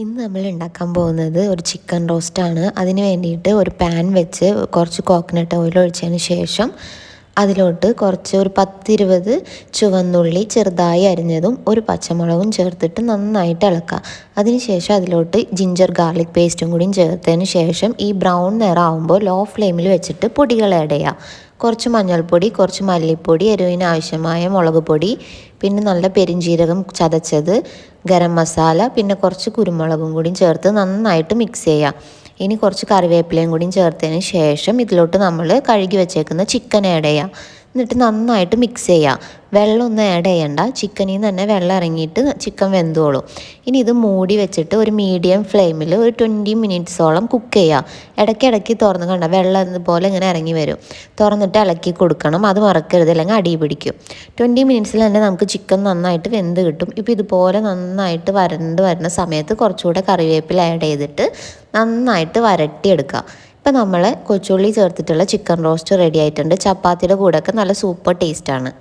ഇന്ന് നമ്മൾ ഉണ്ടാക്കാൻ പോകുന്നത് ഒരു ചിക്കൻ റോസ്റ്റാണ്. അതിന് വേണ്ടിയിട്ട് ഒരു പാൻ വെച്ച് കുറച്ച് കോക്കനട്ട് ഓയിൽ ഒഴിച്ചതിന് ശേഷം അതിലോട്ട് ഒരു 10-20 ചുവന്നുള്ളി ചെറുതായി അരിഞ്ഞതും ഒരു പച്ചമുളകും ചേർത്തിട്ട് നന്നായിട്ട് ഇളക്കുക. അതിനുശേഷം അതിലോട്ട് ജിഞ്ചർ ഗാർലിക് പേസ്റ്റും കൂടിയും ചേർത്തതിന് ശേഷം ഈ ബ്രൗൺ നിറമാകുമ്പോൾ ലോ ഫ്ലെയിമിൽ വെച്ചിട്ട് പൊടികൾ ആഡ് ചെയ്യുക. കുറച്ച് മഞ്ഞൾപ്പൊടി, കുറച്ച് മല്ലിപ്പൊടി, എരിവിന് ആവശ്യമായ മുളക് പൊടി, പിന്നെ നല്ല പെരിഞ്ജീരകം ചതച്ചത്, ഗരം മസാല, പിന്നെ കുറച്ച് കുരുമുളകും കൂടിയും ചേർത്ത് നന്നായിട്ട് മിക്സ് ചെയ്യുക. ഇനി കുറച്ച് കറിവേപ്പിലയും കൂടിയും ചേർത്തതിന് ശേഷം ഇതിലോട്ട് നമ്മൾ കഴുകി വെച്ചേക്കുന്ന ചിക്കൻ ആഡ് ചെയ്യുക. എന്നിട്ട് നന്നായിട്ട് മിക്സ് ചെയ്യുക. വെള്ളമൊന്നും ആഡ് ചെയ്യണ്ട, ചിക്കനിൽ നിന്ന് തന്നെ വെള്ളം ഇറങ്ങിയിട്ട് ചിക്കൻ വെന്തോളും. ഇനി ഇത് മൂടി വെച്ചിട്ട് ഒരു മീഡിയം ഫ്ലെയിമിൽ ഒരു 20 മിനിറ്റ്സോളം കുക്ക് ചെയ്യുക. ഇടയ്ക്കിടയ്ക്ക് തുറന്ന് കണ്ട വെള്ളം ഇതുപോലെ ഇങ്ങനെ ഇറങ്ങി വരും. തുറന്നിട്ട് ഇളക്കി കൊടുക്കണം, അത് മറക്കരുത്, അല്ലെങ്കിൽ അടി പിടിക്കും. 20 മിനിറ്റ്സിൽ തന്നെ നമുക്ക് ചിക്കൻ നന്നായിട്ട് വെന്ത് കിട്ടും. ഇപ്പോൾ ഇതുപോലെ നന്നായിട്ട് വരുന്ന സമയത്ത് കുറച്ചുകൂടെ കറിവേപ്പില ആഡ് ചെയ്തിട്ട് നന്നായിട്ട് വരട്ടിയെടുക്കുക. ഇപ്പം നമ്മൾ കൊച്ചുള്ളി ചേർത്തിട്ടുള്ള ചിക്കൻ റോസ്റ്റ് റെഡി ആയിട്ടുണ്ട്. ചപ്പാത്തിയുടെ കൂടെയൊക്കെ നല്ല സൂപ്പർ ടേസ്റ്റാണ്.